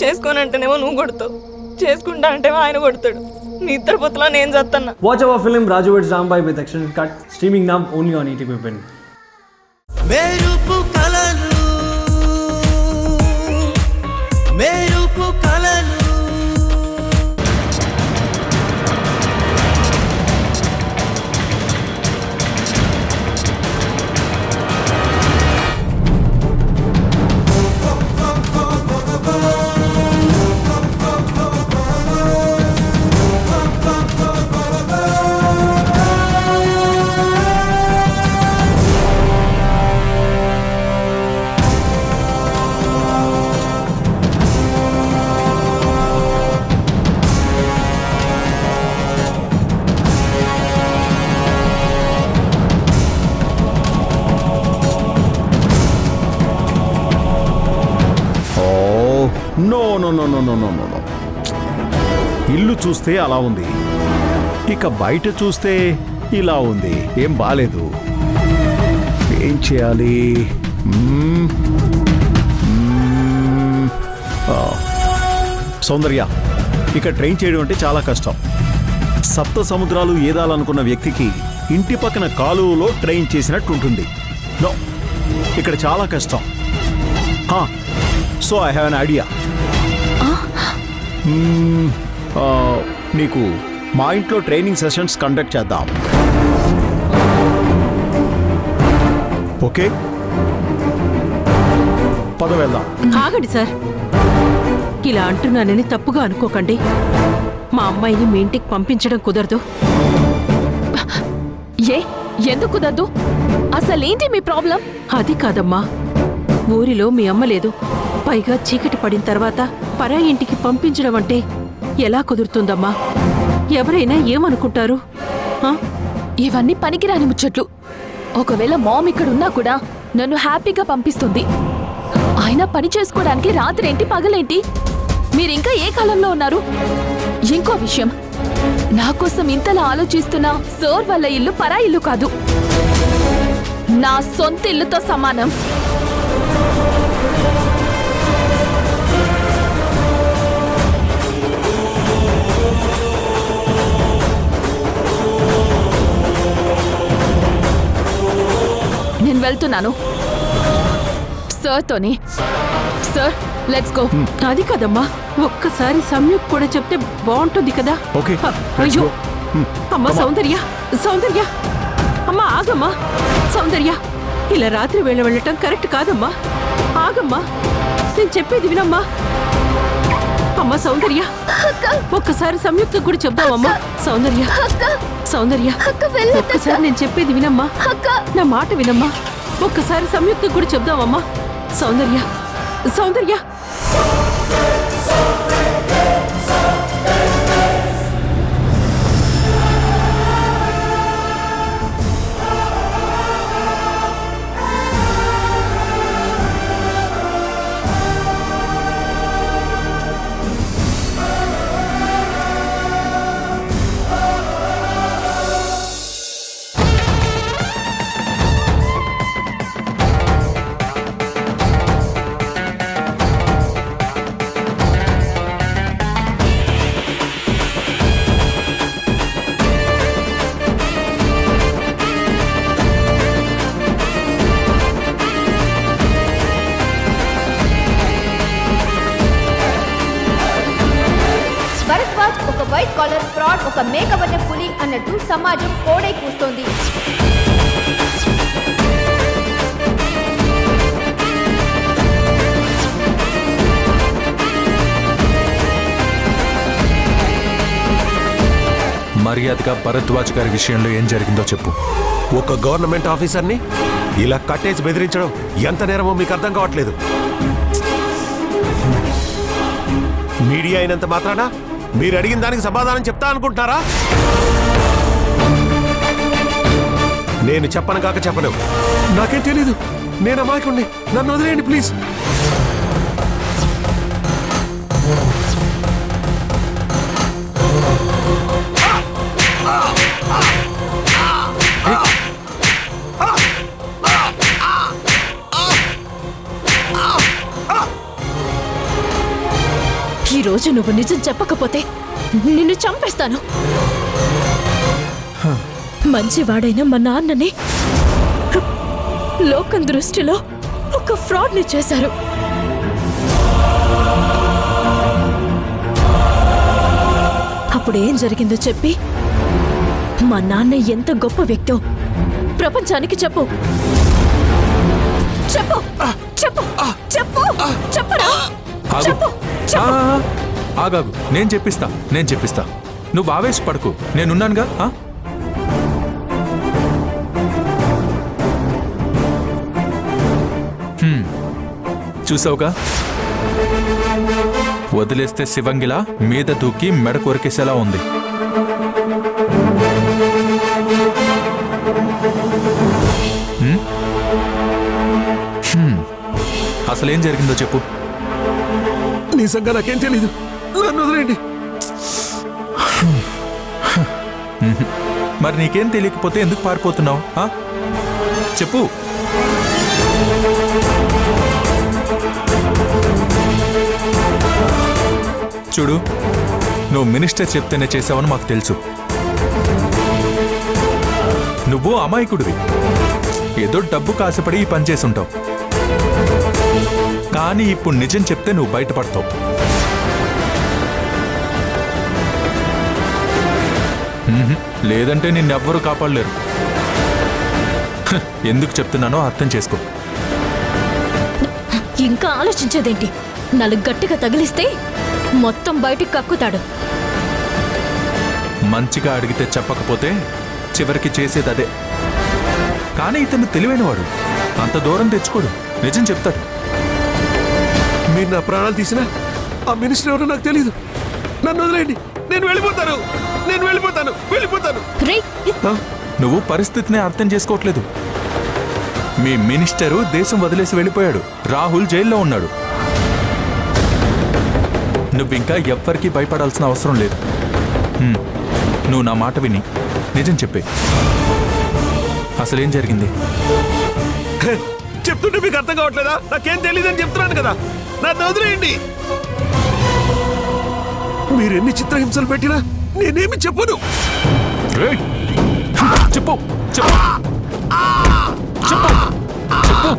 చేసుకోనంటేనేమో నువ్వు కొడతావు, చేసుకుంటా అంటేమో ఆయన కొడతాడు. నీ ఇద్దరు పొత్తులో నేను చేస్తున్నా. Watch our film Raju vs. Rambai with extended cut, streaming now only on ETV Win. No no no no no no no no ఇల్లు చూస్తే అలా ఉంది, ఇక బయట చూస్తే ఇలా ఉంది. ఏం బాలేదు. ఏం చేయాలి? సౌందర్య, ఇక ట్రైన్ చేయడం అంటే చాలా కష్టం. సప్త సముద్రాలు ఏదాలనుకున్న వ్యక్తికి ఇంటి పక్కన కాలువలో ట్రైన్ చేసినట్టు ఉంటుంది. నో, ఇక్కడ చాలా కష్టం. So I have an idea. నీకు మా ఇంట్లో ట్రైనింగ్ సెషన్స్ కండక్ట్ చేద్దాం. ఓకే, పద వెళ్దాం. ఆగండి సార్, ఇలా అంటున్నానని తప్పుగా అనుకోకండి. మా అమ్మాయిని మీ ఇంటికి పంపించడం కుదరదు. ఎందుకు కుదరదు? అసలేంటి మీ ప్రాబ్లం? అది కాదమ్మా, ఊరిలో మీ అమ్మ లేదు, పైగా చీకటి పడిన తర్వాత పరాయి ఇంటికి పంపించడం అంటే ఎలా కుదురుతుందమ్మా? ఎవరైనా ఏమనుకుంటారు? ఇవన్నీ పనికిరాని ముచ్చట్లు. ఒకవేళ మామ్ ఇక్కడున్నా కూడా నన్ను హ్యాపీగా పంపిస్తుంది. ఆయన పని చేసుకోవడానికి రాత్రేంటి పగలేంటి? మీరింకా ఏ కాలంలో ఉన్నారు? ఇంకో విషయం, నా కోసం ఇంతలా ఆలోచిస్తున్న సార్ వాళ్ళ ఇల్లు పరాయి ఇల్లు కాదు, నా సొంత ఇల్లుతో సమానం. నేను వెళ్తున్నాను సార్తోని. Sir, let's go. అది కదమ్మా, ఒక్కసారి సంయుక్ కూడా చెప్తే బాగుంటుంది కదా. అయ్యో అమ్మా, సౌందర్య సౌందర్య, అమ్మా ఆగమ్మా. సౌందర్య, ఇలా రాత్రి వేళ వెళ్ళటం కరెక్ట్ కాదమ్మా. ఆగమ్మా, నేను చెప్పేది వినమ్మా. అమ్మా సౌందర్య, ఒక్కసారి సంయుక్త కూడా చెప్దామమ్మా. సౌందర్య సౌందర్య, ఒక్కసారి నేను చెప్పేది వినమ్మా. నా మాట వినమ్మా. ఒక్కసారి సంయుక్త కూడా చెప్దామమ్మా. సౌందర్య సౌందర్య. వైట్ కాలర్ ఫ్రాడ్, ఒక మేకవనే పులి అన్నట్టు సమాజం కోడై కూస్తోంది. మర్యాదగా భరద్వాజ్ గారి విషయంలో ఏం జరిగిందో చెప్పు. ఒక గవర్నమెంట్ ఆఫీసర్ని ఇలా కట్టేసి బెదిరించడం ఎంత నేరమో మీకు అర్థం కావట్లేదు. మీడియా అయినంత మాత్రాన మీరు అడిగిన దానికి సమాధానం చెప్తా అనుకుంటున్నారా? నేను చెప్పను కాక చెప్పను. నాకేం తెలీదు, నేను అమాయకుణ్ణి, నన్ను వదిలేయండి ప్లీజ్. ఈ రోజు నువ్వు నిజం చెప్పకపోతే నిన్ను చంపేస్తాను. మంచివాడైన మా నాన్నని లోకం దృష్టిలో ఒక ఫ్రాడ్ని చేశారు. అప్పుడు ఏం జరిగిందో చెప్పి మా నాన్న ఎంత గొప్ప వ్యక్తో ప్రపంచానికి చెప్పు. చెప్పు చెప్పు చెప్పు చెప్పరా చెప్పు చెప్పు. ఆగాగు, నేను చెప్పిస్తా. నువ్వు ఆవేశపడకు, నేనున్నానుగా. చూసావుగా, వదిలేస్తే శివంగిలా మీద దూకి మెడ కొరికేసేలా ఉంది. అసలేం జరిగిందో చెప్పు. నిజంగా నాకేం తెలీదు, నన్ను వదిలేండి. మరి నీకేం తెలియకపోతే ఎందుకు పారిపోతున్నావు? చెప్పు. చూడు, నువ్వు మినిస్టర్ చెప్తేనే చేసావని మాకు తెలుసు. నువ్వు అమాయకుడివి, ఏదో డబ్బు కాసపడి ఈ పని చేసుంటావు. కానీ ఇప్పుడు నిజం చెప్తే నువ్వు బయటపడతావు. లేదంటే నిన్నెవ్వరూ కాపాడలేరు. ఎందుకు చెప్తున్నానో అర్థం చేసుకో. ఇంకా ఆలోచించేదేంటి? నలుగు గట్టిగా తగిలిస్తే మొత్తం బయటికి కక్కుతాడు. మంచిగా అడిగితే చెప్పకపోతే చివరికి చేసేది అదే. కానీ ఇతను తెలివైనవాడు, అంత దూరం తెచ్చుకోడు, నిజం చెప్తాడు. మీరు నా ప్రాణాలు తీసినా ఆ మినిస్టర్ ఎవరో నాకు తెలీదు. నన్ను వదిలేండి, నేను వెళ్ళిపోతాను. రేయ్, నువ్వు పరిస్థితిని అర్థం చేసుకోవట్లేదు. మీ మినిస్టరు దేశం వదిలేసి వెళ్ళిపోయాడు, రాహుల్ జైల్లో ఉన్నాడు. నువ్వింకా ఎవ్వరికీ భయపడాల్సిన అవసరం లేదు. నువ్వు నా మాట విని నిజం చెప్పే. అసలేం జరిగింది? చెప్తుంటే మీకు అర్థం కావట్లేదా? నాకేం తెలియదని చెప్తున్నాను కదా, నన్ను వదిలేయండి. మీరెన్ని చిత్రహింసలు పెట్టినా నేనేమి చెప్పను. చెప్పు చెప్పు చెప్పు చెప్పు.